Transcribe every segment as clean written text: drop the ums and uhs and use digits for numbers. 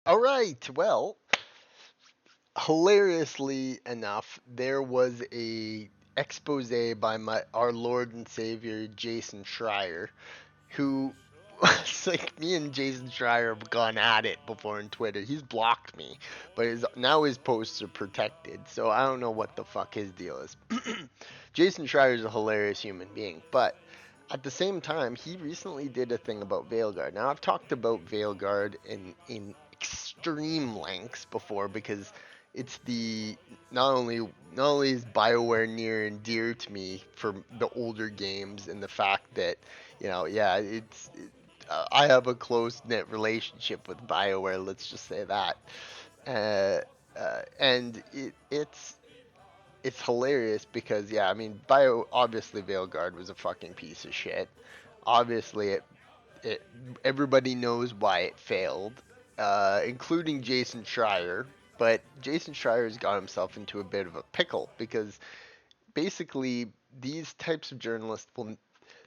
All right. Well, hilariously enough, there was a expose by our Lord and Savior Jason Schreier, who it's like me and Jason Schreier have gone at it before on Twitter. He's blocked me, but now his posts are protected, so I don't know what the fuck his deal is. Jason Schreier is a hilarious human being, but at the same time, he recently did a thing about Veilguard. Now, I've talked about Veilguard in extreme lengths before because it's the not only is BioWare near and dear to me for the older games and the fact that yeah, I have a close knit relationship with BioWare. Let's just say that, uh, and it's hilarious because yeah, I mean, obviously Veilguard was a fucking piece of shit. Obviously, it everybody knows why it failed, including Jason Schreier. But Jason Schreier's got himself into a bit of a pickle because basically these types of journalists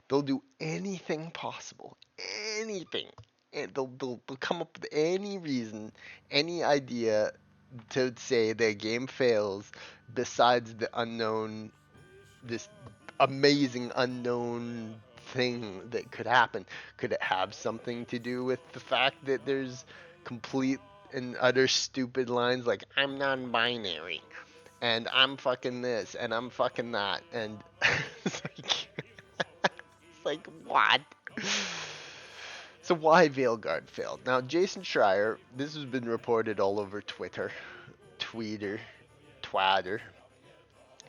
they'll do anything possible, anything, and they'll come up with any reason, any idea to say the game fails besides the unknown, this amazing unknown thing that could happen. Could it have something to do with the fact that there's complete and utter stupid lines like I'm non-binary and I'm fucking this and I'm fucking that and it's like, it's like what? So why Veilguard failed? Now Jason Schreier, this has been reported all over Twitter, Twatter.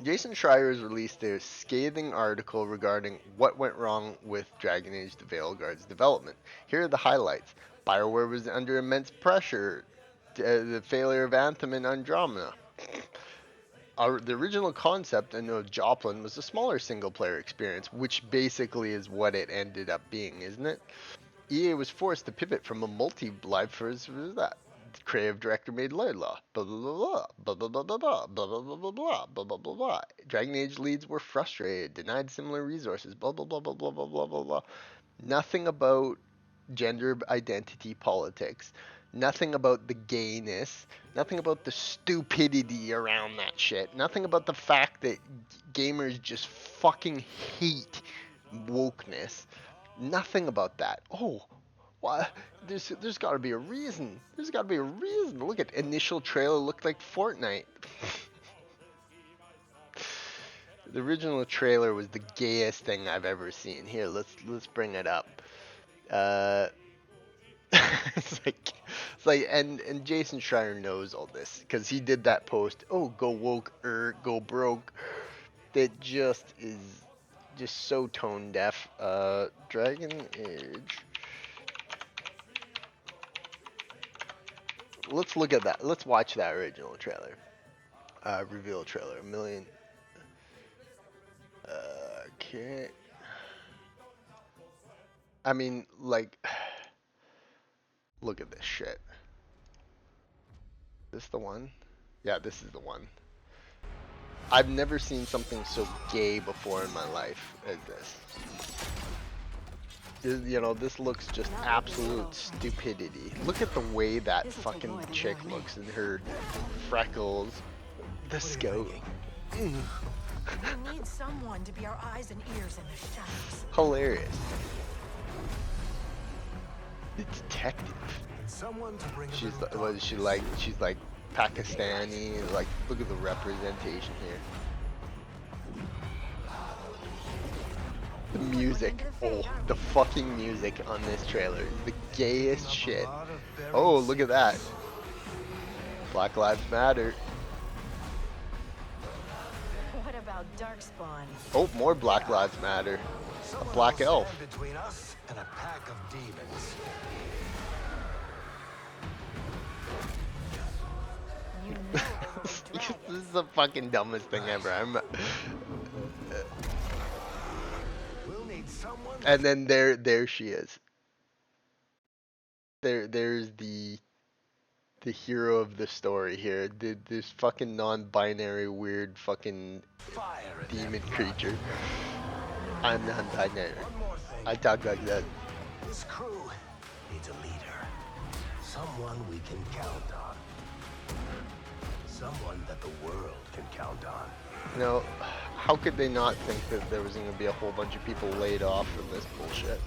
Jason Schreier has released a scathing article regarding what went wrong with Dragon Age the Veilguard's development. Here are the highlights. BioWare was under immense pressure. The failure of Anthem and Andromeda. The original concept in Joplin was a smaller single-player experience, which basically is what it ended up being, isn't it? EA was forced to pivot from a multi-live first that creative director made law. Blah blah blah blah blah blah blah blah blah blah blah blah blah blah blah blah. Dragon Age leads were frustrated, denied similar resources. Blah blah blah blah blah blah blah blah blah. Nothing about gender identity politics. Nothing about the gayness. Nothing about the stupidity around that shit. Nothing about the fact that gamers just fucking hate wokeness. Nothing about that. Oh, why? There's got to be a reason. There's got to be a reason. Look at initial trailer looked like Fortnite. The original trailer was the gayest thing I've ever seen. Here, let's bring it up. It's like, and Jason Schreier knows all this because he did that post. Oh, go woke or go broke. That just is just so tone deaf. Dragon Age. Let's look at that. Let's watch that original trailer. Reveal trailer. A million. Okay. I mean, like, look at this shit. This the one? Yeah, this is the one. I've never seen something so gay before in my life as this. This looks just absolute stupidity. Look at the way that fucking chick looks and her freckles. The scout. We need someone to be our eyes and ears in the shadows. Hilarious. The detective. She's like, what is she like? She's like Pakistani. Like, look at the representation here. The music. Oh, the fucking music on this trailer is the gayest shit. Oh, look at that. Black Lives Matter. What about Darkspawn? Oh, more Black Lives Matter. A black elf. Between us and a pack of demons. You know those This dragons. is the fucking dumbest thing ever. We'll need someone. And then there she is. There's the hero of the story here. This fucking non-binary weird fucking demon creature. I'm non-binary. One more thing. I talk like that. This crew needs a leader. someone we can count on. Someone that the world can count on. You know, how could they not think that there was going to be a whole bunch of people laid off from this bullshit?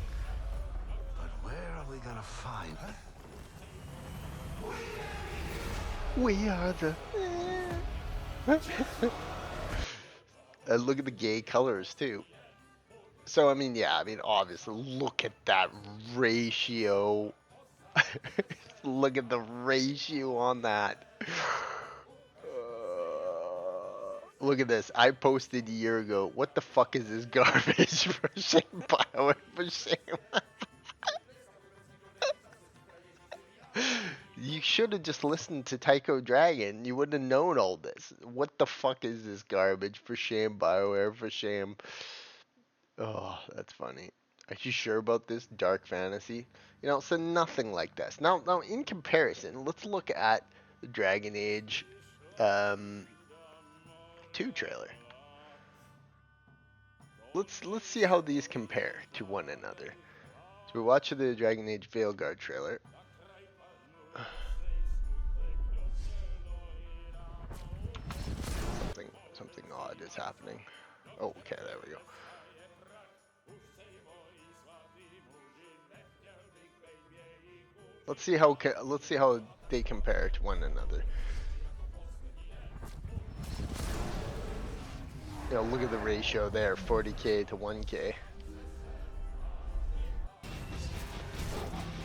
But where are we gonna find them? We are the... And look at the gay colors, too. So, I mean, yeah, I mean, obviously, look at that ratio. Look at the ratio on that. Look at this. I posted a year ago. What the fuck is this garbage for shame? Power for shame. You should have just listened to Tycho Dragon. You wouldn't have known all this. What the fuck is this garbage? For shame, Bioware, for shame. Oh, that's funny. Are you sure about this dark fantasy? You know, so nothing like this. Now, in comparison, let's look at the Dragon Age 2 trailer. Let's see how these compare to one another. So we watch the Dragon Age Veilguard trailer. Something odd is happening. Oh, okay, there we go. Let's see how they compare to one another. You know, look at the ratio there, 40k to 1k.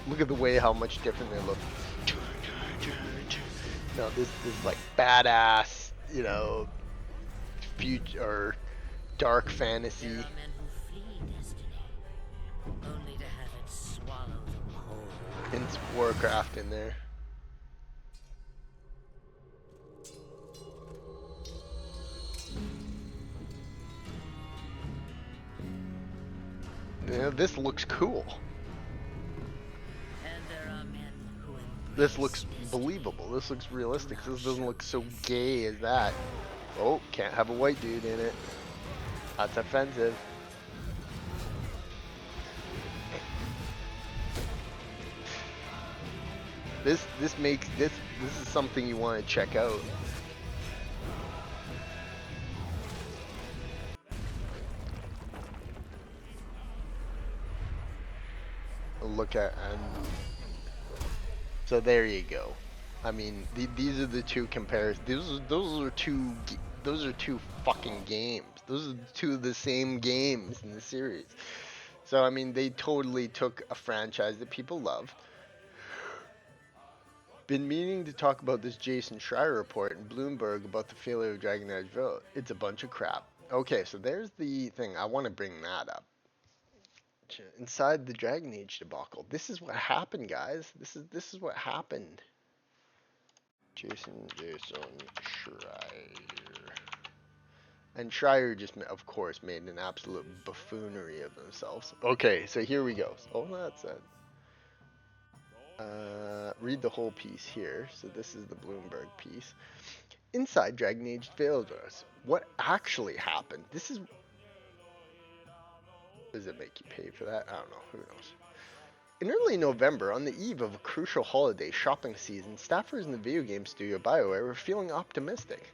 Look at the way how much different they look. No, this is like badass, you know, future or dark fantasy. There are men who flee destiny, only to have it swallow them whole. Hints Warcraft in there. Yeah, this looks cool. And there are men who This looks believable. This looks realistic. This doesn't look so gay as that. Oh, can't have a white dude in it. That's offensive. This is something you want to check out. Look at and so there you go. I mean, these are the two comparisons. Those are two fucking games. Those are two of the same games in the series. So I mean, they totally took a franchise that people love. Been meaning to talk about this Jason Schreier report in Bloomberg about the failure of Dragon Age Vote. It's a bunch of crap. Okay, so there's the thing. I want to bring that up. Inside the Dragon Age debacle. This is what happened, guys. This is what happened. Jason Schreier. And Schreier just, of course, made an absolute buffoonery of themselves. Okay, so here we go. Oh, that's it. Read the whole piece here. So this is the Bloomberg piece. Inside Dragon Age Veilguard. What actually happened? This is... Does it make you pay for that? I don't know. Who knows? In early November, on the eve of a crucial holiday shopping season, staffers in the video game studio BioWare were feeling optimistic.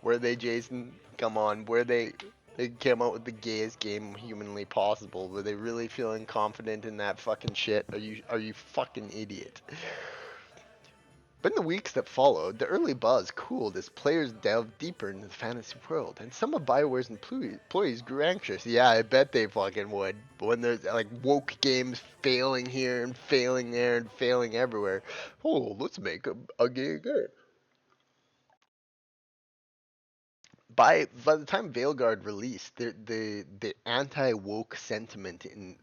Were they, Jason? Come on. Were they came out with the gayest game humanly possible? Were they really feeling confident in that fucking shit? Are you fucking idiot? But in the weeks that followed, the early buzz cooled as players delved deeper into the fantasy world, and some of BioWare's employees grew anxious. Yeah, I bet they fucking would. When there's like woke games failing here and failing there and failing everywhere. Oh, let's make a gay game. By the time Veilguard released, the anti-woke sentiment in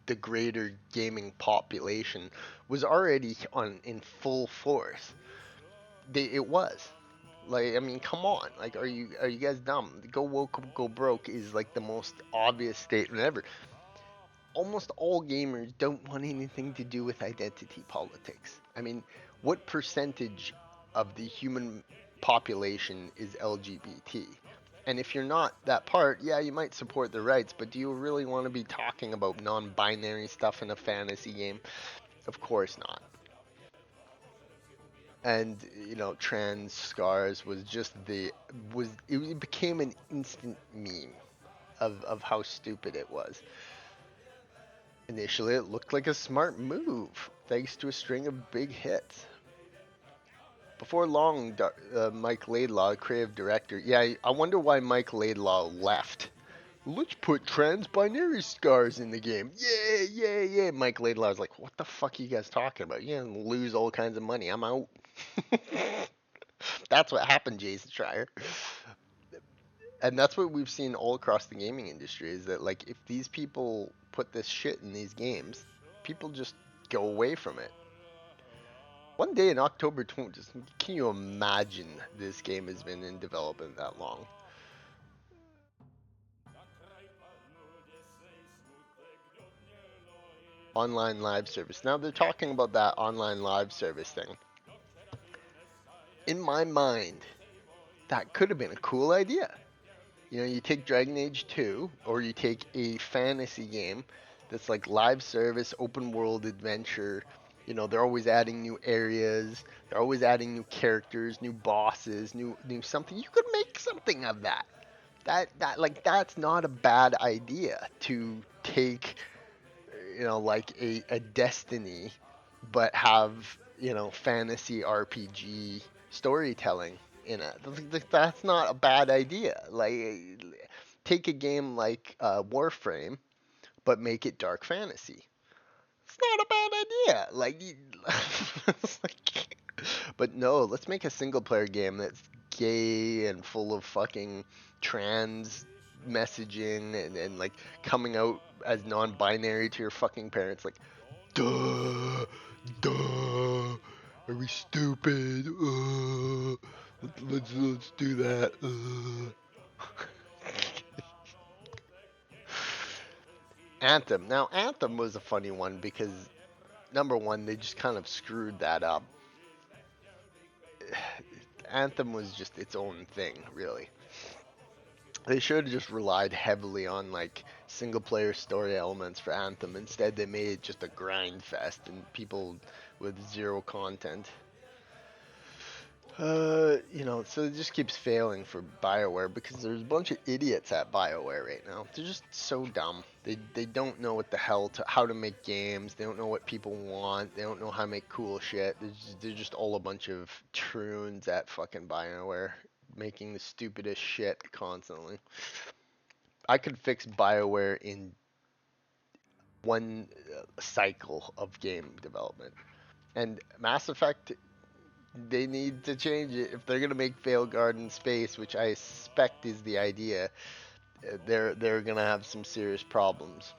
the greater gaming population was already in full force. It was. Like, I mean, come on. Like, are you guys dumb? Go woke, go broke is like the most obvious statement ever. Almost all gamers don't want anything to do with identity politics. I mean, what percentage of the human population is LGBT? And if you're not that part, yeah, you might support the rights, but do you really want to be talking about non-binary stuff in a fantasy game? Of course not. And trans scars was just it became an instant meme of how stupid it was. Initially, it looked like a smart move, thanks to a string of big hits. Before long, Mike Laidlaw, creative director, yeah, I wonder why Mike Laidlaw left. Let's put trans-binary scars in the game. Yeah, yeah, yeah. Mike Laidlaw's like, what the fuck are you guys talking about? You're gonna lose all kinds of money. I'm out. That's what happened, Jason Schreier. And that's what we've seen all across the gaming industry is that, like, if these people put this shit in these games, people just go away from it. One day in October 20, can you imagine this game has been in development that long? Online live service. Now they're talking about that online live service thing. In my mind, that could have been a cool idea. You take Dragon Age 2, or you take a fantasy game that's like live service, open world adventure. They're always adding new areas, they're always adding new characters, new bosses, new something. You could make something of that. That's not a bad idea to take, like a Destiny, but have, fantasy RPG storytelling in it. That's not a bad idea. Like, take a game like Warframe, but make it dark fantasy. It's not a bad idea. It's like, but no, let's make a single player game that's gay and full of fucking trans messaging and like coming out as non-binary to your fucking parents. Like, duh, duh. Are we stupid? Let's do that. Anthem. Now, Anthem was a funny one because number one, they just kind of screwed that up. Anthem was just its own thing, really. They should have just relied heavily on like single player story elements for Anthem. Instead, they made it just a grind fest and people with zero content. So it just keeps failing for BioWare because there's a bunch of idiots at BioWare right now. They're just so dumb. They don't know what the hell how to make games. They don't know what people want. They don't know how to make cool shit. They're just all a bunch of troons at fucking BioWare making the stupidest shit constantly. I could fix BioWare in one cycle of game development. And Mass Effect, they need to change it if they're gonna make Veilguard in space, which I suspect is the idea. They're gonna have some serious problems.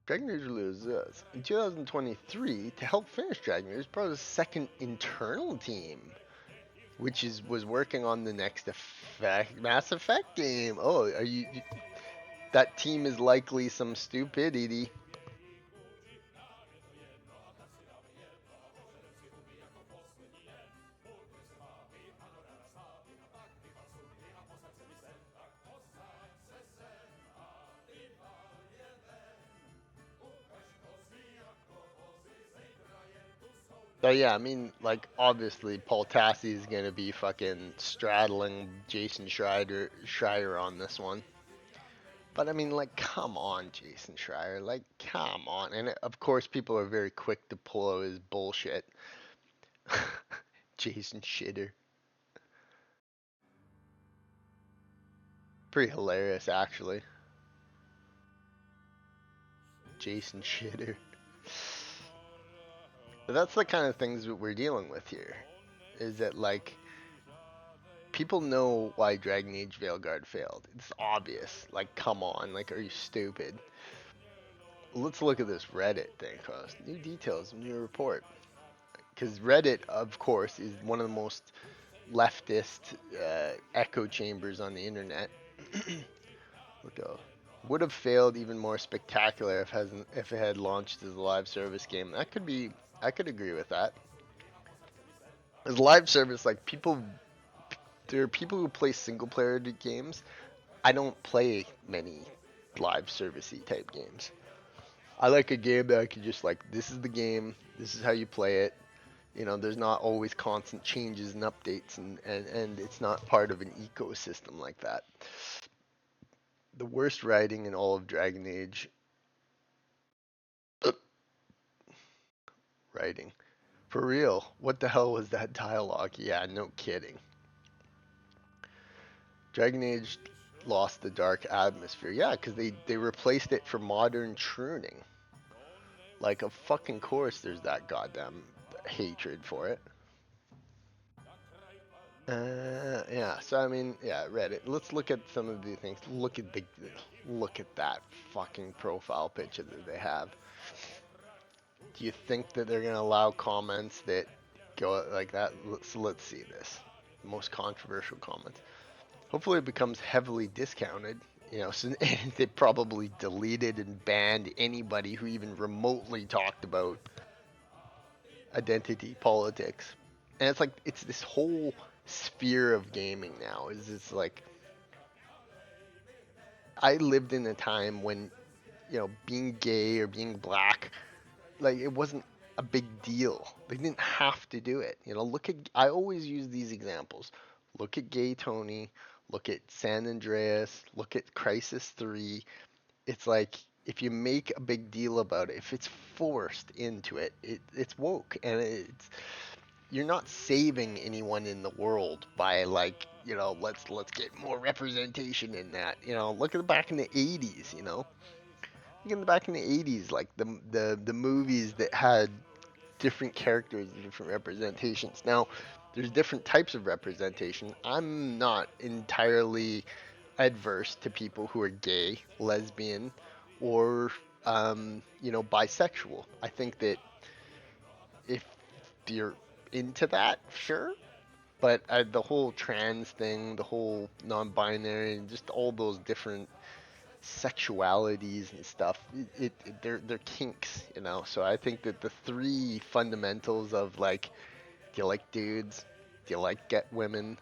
Dragon Age releases this in 2023 to help finish Dragon Age. Part of the second internal team, which was working on the next Mass Effect game. Oh, are you? That team is likely some stupidity. So yeah, I mean, like, obviously Paul Tassi is gonna be fucking straddling Jason Schreier on this one. But I mean, like, come on, Jason Schreier, like, come on. And of course, people are very quick to pull out his bullshit. Jason Shitter. Pretty hilarious, actually. Jason Shitter. But that's the kind of things that we're dealing with here. Is that, like, people know why Dragon Age Veilguard failed. It's obvious. Like, come on. Like, are you stupid? Let's look at this Reddit thing first. New details, new report. Because Reddit, of course, is one of the most leftist echo chambers on the internet. Would have failed even more spectacular if it had launched as a live service game. I could agree with that. As live service, like, people there are people who play single player games. I don't play many live servicey type games. I like a game that I can just like, this is the game, this is how you play it. There's not always constant changes and updates, and it's not part of an ecosystem like that. The worst writing in all of Dragon Age writing. For real, what the hell was that dialogue? Yeah, no kidding. Dragon Age lost the dark atmosphere. Yeah, because they replaced it for modern tuning. Like, of fucking course there's that goddamn hatred for it. Yeah. So I mean, yeah, Reddit. Let's look at some of the things. Look at that fucking profile picture that they have. Do you think that they're gonna allow comments that go like that? Let's see this. The most controversial comments. Hopefully, it becomes heavily discounted. So they probably deleted and banned anybody who even remotely talked about identity politics. And it's like it's this whole sphere of gaming now. Is it's like I lived in a time when being gay or being black, like, it wasn't a big deal. They didn't have to do it. Look at, I always use these examples. Look at Gay Tony, look at San Andreas, look at Crisis 3. It's like if you make a big deal about it, if it's forced into it, it's woke, and you're not saving anyone in the world by, like, let's get more representation in that. Look at the back in the 80s. Look at the back in the 80s, like the movies that had different characters and different representations. Now, there's different types of representation. I'm not entirely adverse to people who are gay, lesbian, or bisexual. I think that if you're into that, sure. But the whole trans thing, the whole non-binary, and just all those different sexualities and stuff, they're kinks. So I think that the three fundamentals of, like, do you like dudes, do you like get women,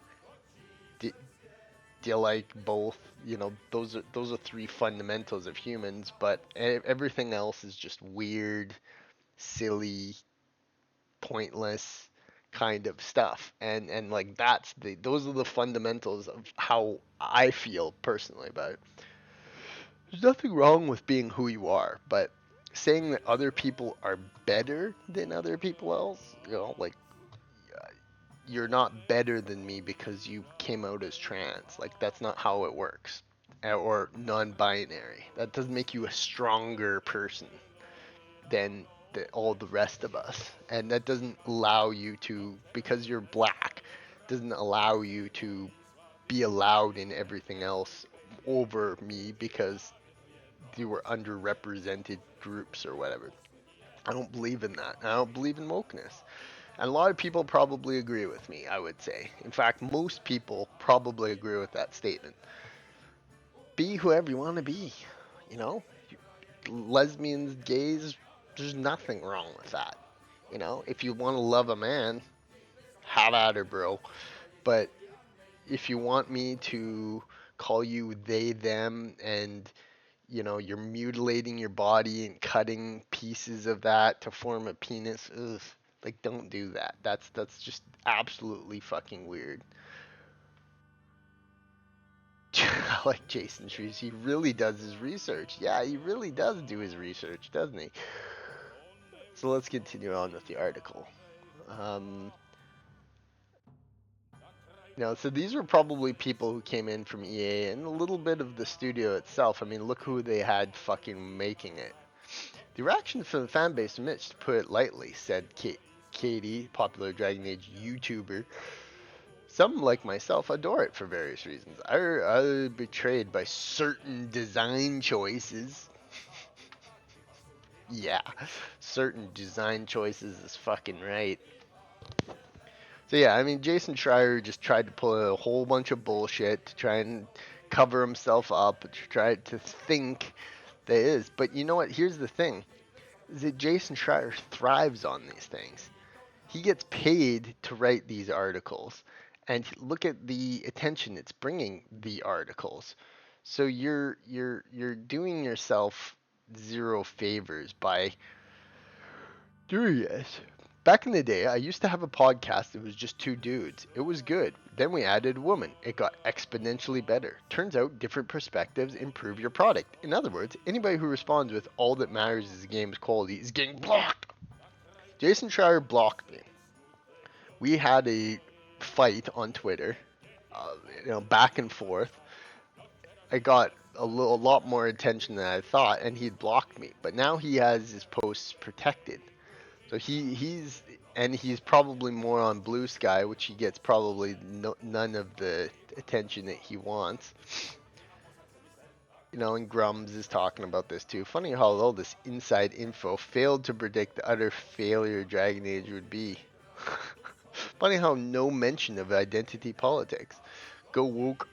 do, do you like both, those are three fundamentals of humans. But everything else is just weird, silly, pointless kind of stuff. And like, those are the fundamentals of how I feel personally about it. There's nothing wrong with being who you are, but saying that other people are better than other people else, like, you're not better than me because you came out as trans. Like, that's not how it works. Or non-binary. That doesn't make you a stronger person than all the rest of us. And that doesn't allow you to, because you're black, doesn't allow you to be allowed in everything else over me because you were underrepresented groups or whatever. I don't believe in that. I don't believe in wokeness. And a lot of people probably agree with me, I would say. In fact, most people probably agree with that statement. Be whoever you want to be. Lesbians, gays, there's nothing wrong with that. If you want to love a man, have at her, bro. But if you want me to call you they, them, and you're mutilating your body and cutting pieces of that to form a penis, ugh, like, don't do that. That's just absolutely fucking weird. I like Jason Trees. He really does his research. Yeah, he really does do his research, doesn't he? So let's continue on with the article. So these were probably people who came in from EA and a little bit of the studio itself. I mean, look who they had fucking making it. The reaction from the fan base mixed, to put it lightly, said Katie, popular Dragon Age YouTuber. Some, like myself, adore it for various reasons. I'm betrayed by certain design choices. Yeah, certain design choices is fucking right. So yeah, I mean, Jason Schreier just tried to pull a whole bunch of bullshit to try and cover himself up, to try to think there is. But you know what? Here's the thing, is that Jason Schreier thrives on these things. He gets paid to write these articles. And look at the attention it's bringing, the articles. So you're doing yourself zero favors by doing this. Back in the day, I used to have a podcast that was just two dudes. It was good. Then we added a woman. It got exponentially better. Turns out different perspectives improve your product. In other words, anybody who responds with all that matters is the game's quality is getting blocked. Jason Schreier blocked me. We had a fight on Twitter, back and forth. I got a lot more attention than I thought, and he'd blocked me. But now he has his posts protected. So he's probably more on Blue Sky, which he gets probably none of the attention that he wants. And Grums is talking about this too. Funny how all this inside info failed to predict the utter failure Dragon Age would be. Funny how no mention of identity politics. Go woke,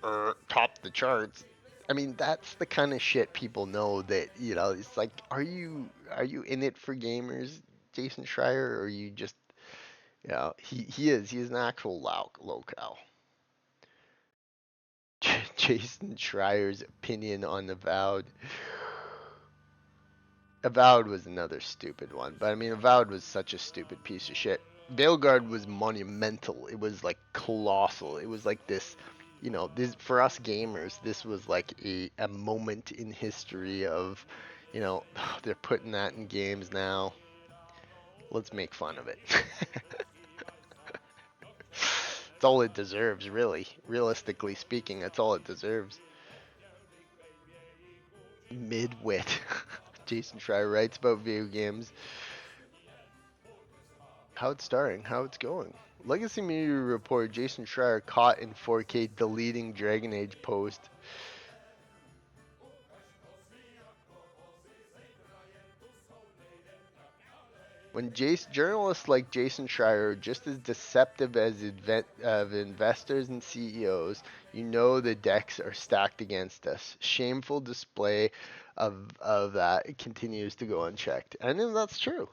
top the charts. I mean, that's the kind of shit people know that, it's like, are you in it for gamers, Jason Schreier, or are you just, he is an actual locale. Jason Schreier's opinion on Avowed. Avowed was another stupid one, but I mean, Avowed was such a stupid piece of shit. Veilguard was monumental. It was like colossal. It was like this, this for us gamers, this was like a moment in history of, they're putting that in games now. Let's make fun of it. It's all it deserves, really. Realistically speaking, that's all it deserves. Midwit. Jason Schreier writes about video games. How it's starting, how it's going. Legacy Media report Jason Schreier caught in 4K deleting Dragon Age post. When journalists like Jason Schreier are just as deceptive as investors and CEOs, you know the decks are stacked against us. Shameful display of that it continues to go unchecked. And that's true.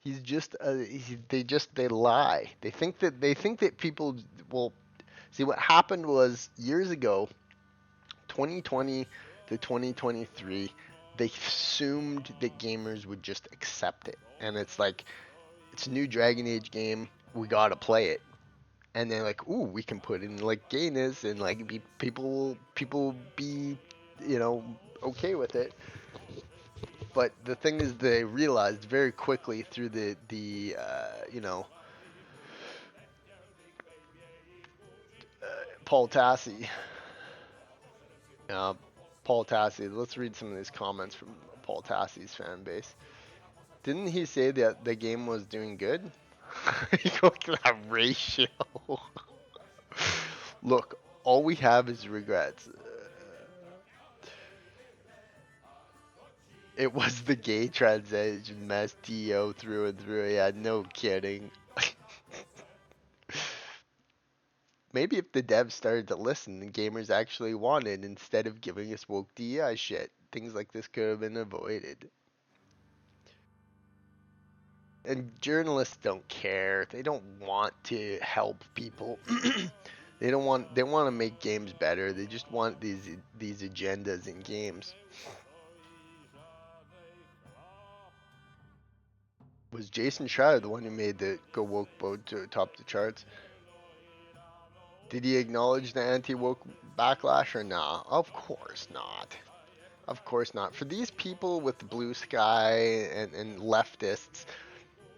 He's just they lie. They think that people will see. What happened was years ago, 2020 to 2023, they assumed that gamers would just accept it. And it's like, it's a new Dragon Age game, we gotta play it. And they're like, ooh, we can put in like gayness and like people be, okay with it. But the thing is, they realized very quickly through Paul Tassi. Paul Tassi. Let's read some of these comments from Paul Tassi's fan base. Didn't he say that the game was doing good? You go to that ratio. Look, all we have is regrets. It was the gay transition mess, TO through and through. Yeah, no kidding. Maybe if the devs started to listen, the gamers actually wanted, instead of giving us woke DEI shit, things like this could have been avoided. And journalists don't care. They don't want to help people. They want to make games better. They just want these agendas in games. Was Jason Schreier the one who made the Go Woke boat to top the charts? Did he acknowledge the anti-woke backlash or nah? Of course not. Of course not. For these people with the Blue Sky and leftists,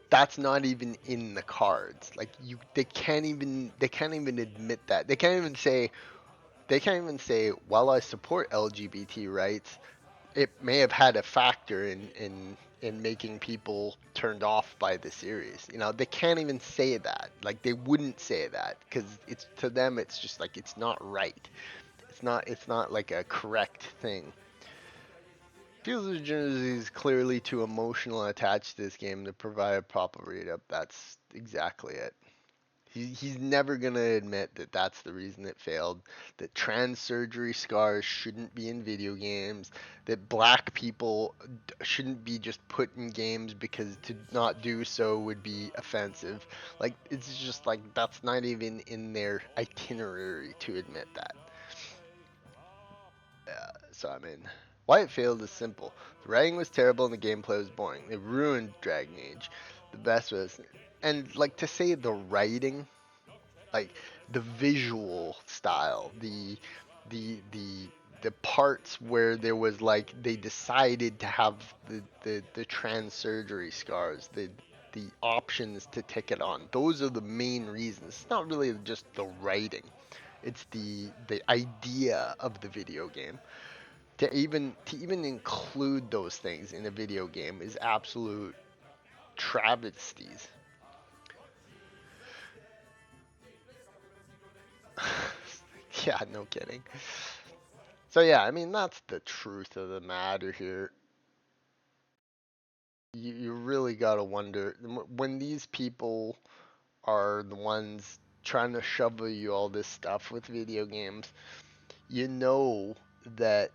that's not even in the cards. Like they can't even admit that. They can't even say, while I support LGBT rights, it may have had a factor in making people turned off by the series. They can't even say that. Like, they wouldn't say that because it's, to them, it's just like, it's not right. It's not like a correct thing. Feels the journalist is clearly too emotional and attached to this game to provide a proper read up. That's exactly it. He's never going to admit that that's the reason it failed, that trans surgery scars shouldn't be in video games, that black people shouldn't be just put in games because to not do so would be offensive. Like, it's just like, that's not even in their itinerary to admit that. So, I mean, why it failed is simple. The writing was terrible and the gameplay was boring. It ruined Dragon Age. The best was, and like to say the writing, like the visual style, the the parts where there was like they decided to have the trans surgery scars, the options to tick it on. Those are the main reasons. It's not really just the writing. It's the idea of the video game. To even include those things in a video game is absolute travesties. Yeah, no kidding. So yeah, I mean that's the truth of the matter here. You really gotta wonder when these people are the ones trying to shovel you all this stuff with video games. You know that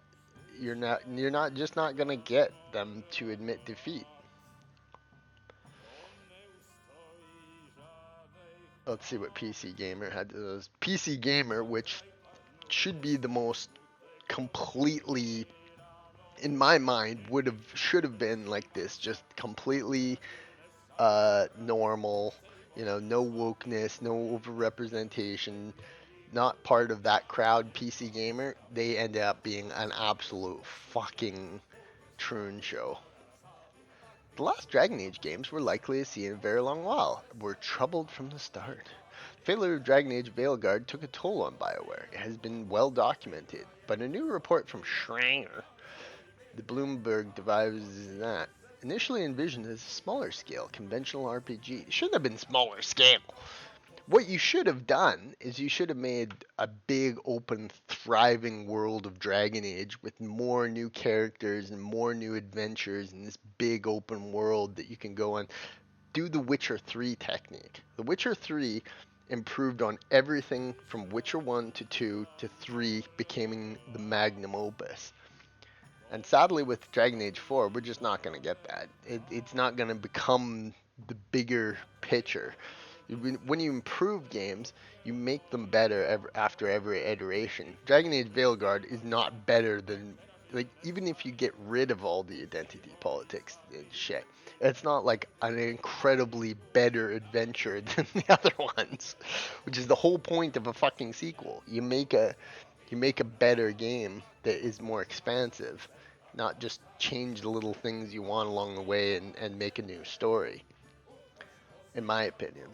you're not just not gonna get them to admit defeat. Let's see what PC Gamer had to those. PC Gamer, which should be the most completely, in my mind, should have been like this, just completely normal, no wokeness, no overrepresentation, not part of that crowd. PC Gamer, they ended up being an absolute fucking troon show. The last Dragon Age games we're likely to see in a very long while were troubled from the start. The failure of Dragon Age Veilguard took a toll on BioWare. It has been well documented, but a new report from Schreier, the Bloomberg devises that initially envisioned as a smaller scale conventional RPG. It shouldn't have been smaller scale. What you should have done is you should have made a big, open, thriving world of Dragon Age with more new characters and more new adventures in this big open world that you can go on. Do the Witcher 3 technique. The Witcher 3 improved on everything from Witcher 1 to 2 to 3, becoming the magnum opus. And sadly, with Dragon Age 4, we're just not going to get that. It's not going to become the bigger picture. When you improve games, you make them better after every iteration. Dragon Age Veilguard is not better than, like, even if you get rid of all the identity politics and shit, it's not like an incredibly better adventure than the other ones, which is the whole point of a fucking sequel. You make a better game that is more expansive, not just change the little things you want along the way and make a new story, in my opinion.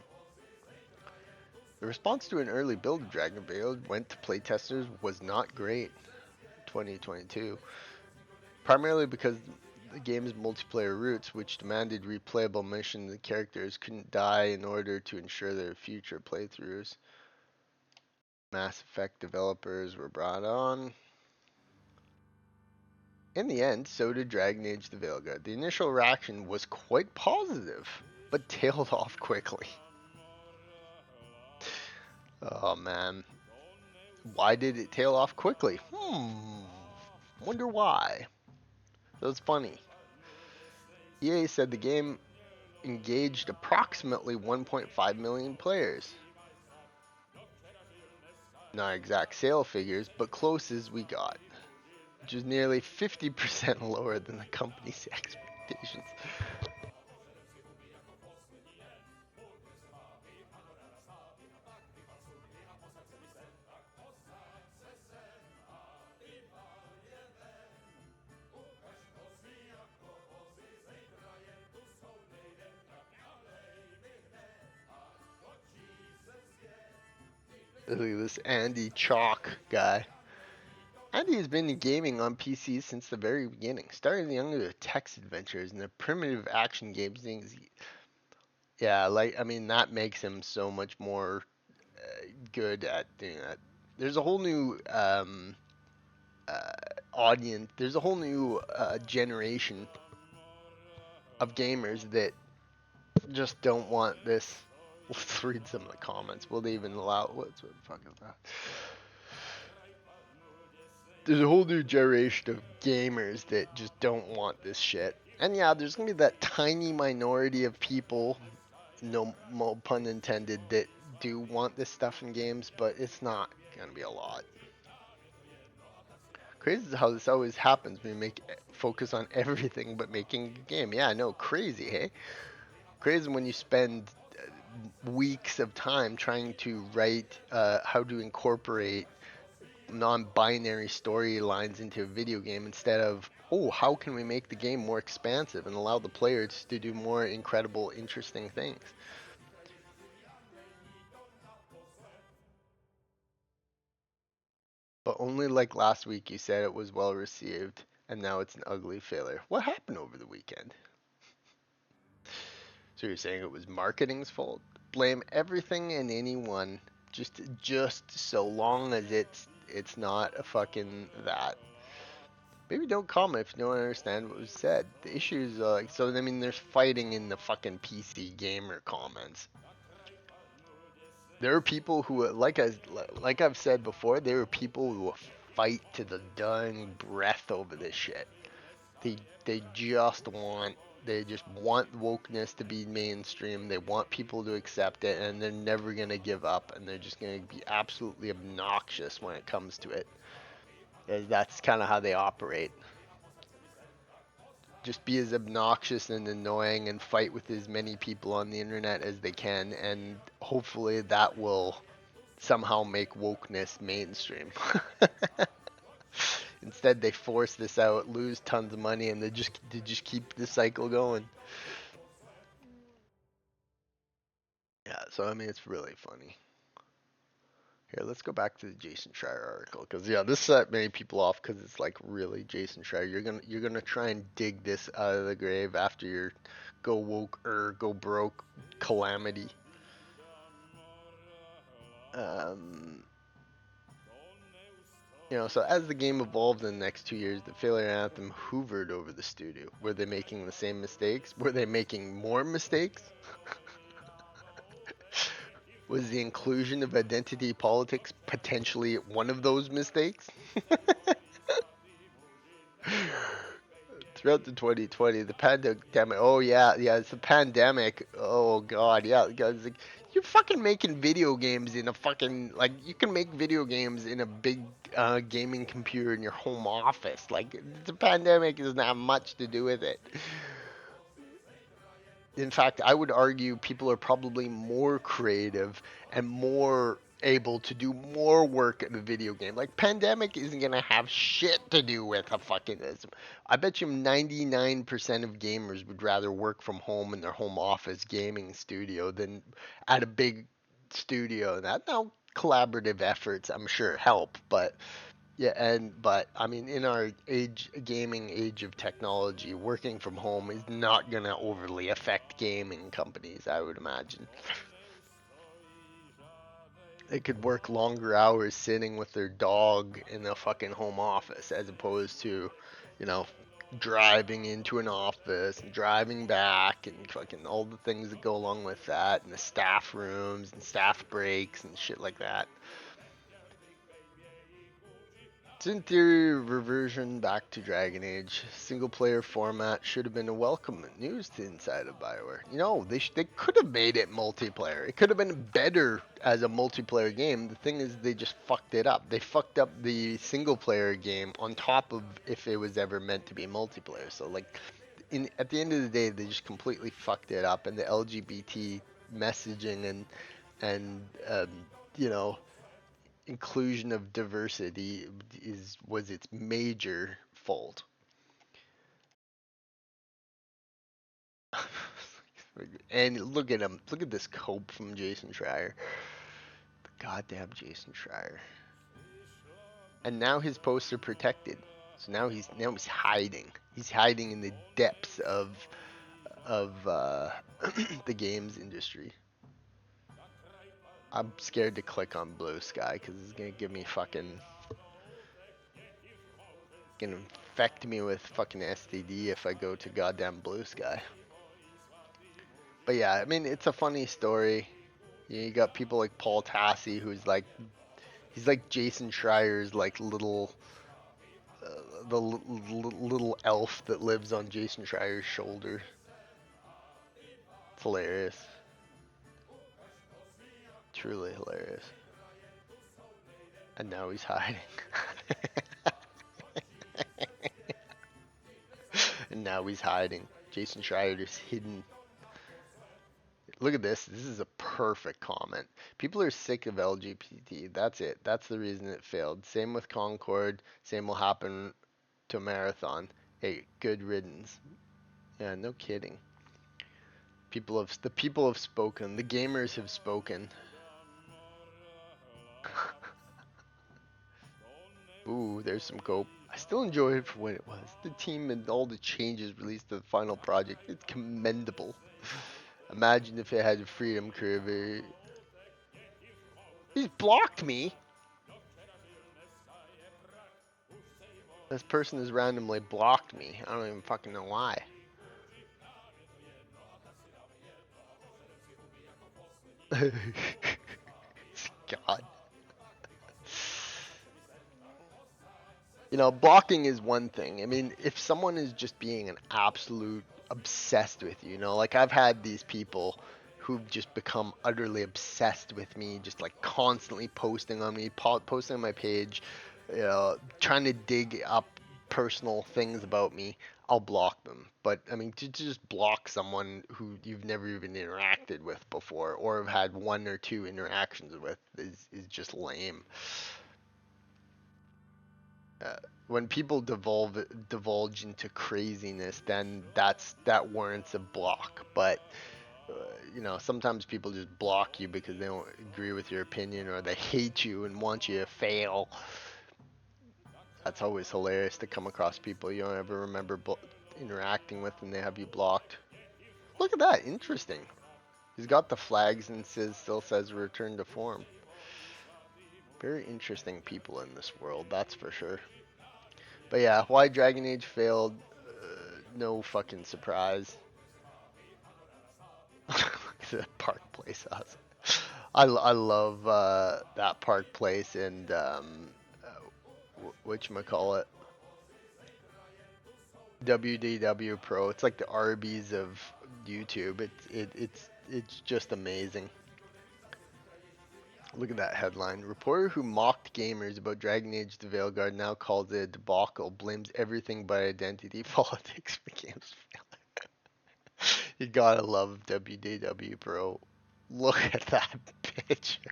The response to an early build of Dragon Veil went to playtesters was not great in 2022, primarily because the game's multiplayer roots, which demanded replayable missions and characters, couldn't die in order to ensure their future playthroughs. Mass Effect developers were brought on. In the end, so did Dragon Age the Veilguard. The initial reaction was quite positive, but tailed off quickly. Oh man. Why did it tail off quickly? Wonder why. That was funny. EA said the game engaged approximately 1.5 million players. Not exact sale figures, but close as we got, which is nearly 50% lower than the company's expectations. Look at this Andy Chalk guy. Andy has been gaming on PC since the very beginning, starting young with text adventures and the primitive action games. Yeah, like, I mean, that makes him so much more good at doing that. There's a whole new audience. There's a whole new generation of gamers that just don't want this Let's read some of the comments. Will they even allow? What the fuck is that? There's a whole new generation of gamers that just don't want this shit. And yeah, there's gonna be that tiny minority of people, no pun intended, that do want this stuff in games, but it's not gonna be a lot. Crazy is how this always happens. We make focus on everything but making a game. Yeah, no, crazy, hey? Crazy when you spend weeks of time trying to write how to incorporate non-binary storylines into a video game instead of, oh, how can we make the game more expansive and allow the players to do more incredible, interesting things. But only like last week you said it was well received, and now it's an ugly failure. What happened over the weekend? So you're saying it was marketing's fault? Blame everything and anyone, just so long as it's not a fucking that. Maybe don't comment if you don't understand what was said. The issue is so I mean there's fighting in the fucking PC gamer comments. There are people who like I've said before, there are people who will fight to the dying breath over this shit. They they just want they just want wokeness to be mainstream. They want people to accept it, and they're never gonna give up, and they're just gonna be absolutely obnoxious when it comes to it. That's kind of how they operate. Just be as obnoxious and annoying and fight with as many people on the internet as they can, and hopefully that will somehow make wokeness mainstream. Instead, they force this out, lose tons of money, and they just keep the cycle going. Yeah, so I mean, it's really funny. Here, let's go back to the Jason Schreier article because yeah, this set many people off because it's like really Jason Schreier. You're gonna try and dig this out of the grave after your go woke or go broke calamity. Um, so as the game evolved in the next 2 years, the Failure Anthem hoovered over the studio. Were they making the same mistakes? Were they making more mistakes? Was the inclusion of identity politics potentially one of those mistakes? Throughout the 2020, the pandemic. Oh yeah, it's the pandemic. Oh god, yeah, guys, like, you're fucking making video games in a fucking like you can make video games in a big gaming computer in your home office. Like the pandemic doesn't have much to do with it. In fact, I would argue people are probably more creative and more able to do more work in a video game. Like pandemic isn't gonna have shit to do with a fucking. I bet you 99% of gamers would rather work from home in their home office gaming studio than at a big studio. That now collaborative efforts, I'm sure, help, but yeah, but I mean, in our gaming age of technology, working from home is not gonna overly affect gaming companies, I would imagine. They could work longer hours sitting with their dog in a fucking home office as opposed to, you know, driving into an office and driving back and fucking all the things that go along with that and the staff rooms and staff breaks and shit like that. It's in theory reversion back to Dragon Age. Single player format should have been a welcome news to inside of BioWare. They could have made it multiplayer. It could have been better as a multiplayer game. The thing is, they just fucked it up. They fucked up the single player game on top of if it was ever meant to be multiplayer. So like, at the end of the day, they just completely fucked it up. And the LGBT messaging and you know inclusion of diversity was its major fault. And look at him. Look at this cope from Jason Schreier. The goddamn Jason Schreier. And now his posts are protected. So now he's hiding. He's hiding in the depths of the games industry. I'm scared to click on Blue Sky because it's gonna give me fucking gonna infect me with fucking STD if I go to goddamn Blue Sky. But yeah, I mean, it's a funny story. You got people like Paul Tassi, who's like he's like Jason Schreier's like little elf that lives on Jason Schreier's shoulder. It's hilarious. Truly hilarious. And now he's hiding. And now he's hiding. Jason Schreier is hidden. Look at this. This is a perfect comment. People are sick of LGBT. That's it. That's the reason it failed. Same with Concord. Same will happen to Marathon. Hey, good riddance. Yeah, no kidding. The people have spoken. The gamers have spoken. Ooh, there's some cope. I still enjoy it for what it was. The team and all the changes released to the final project. It's commendable. Imagine if it had a freedom curve. He's blocked me. This person has randomly blocked me. I don't even fucking know why. God. You know, blocking is one thing. I mean, if someone is just being an absolute obsessed with you, like I've had these people who've just become utterly obsessed with me, just like constantly posting on me, posting on my page, trying to dig up personal things about me, I'll block them. But I mean, to just block someone who you've never even interacted with before or have had one or two interactions with is just lame. uh, when people divulge into craziness, then that warrants a block. But sometimes people just block you because they don't agree with your opinion or they hate you and want you to fail. That's always hilarious to come across people you don't ever remember interacting with and they have you blocked. Look at that, interesting. He's got the flags and still says return to form. Very interesting people in this world, that's for sure. But yeah, why Dragon Age failed, no fucking surprise. The Park Place house. I love that Park Place and whatchamacallit, WDW Pro. It's like the Arby's of YouTube. It's just amazing. Look at that headline. Reporter who mocked gamers about Dragon Age the Veilguard now calls it a debacle, blames everything but identity politics for games failing. You gotta love WDW Pro. Look at that picture.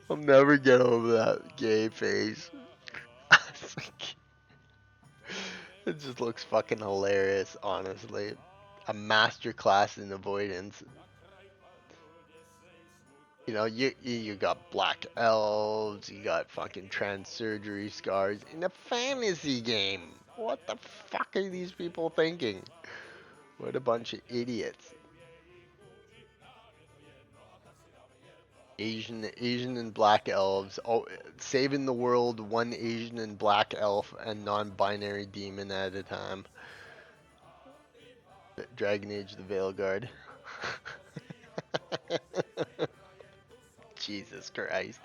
I'll never get over that gay face. It just looks fucking hilarious, honestly. A masterclass in avoidance. You got black elves, you got fucking trans surgery scars in a fantasy game. What the fuck are these people thinking? What a bunch of idiots. Asian and black elves. Oh, saving the world one Asian and black elf and non-binary demon at a time. Dragon Age the Veilguard. Jesus Christ.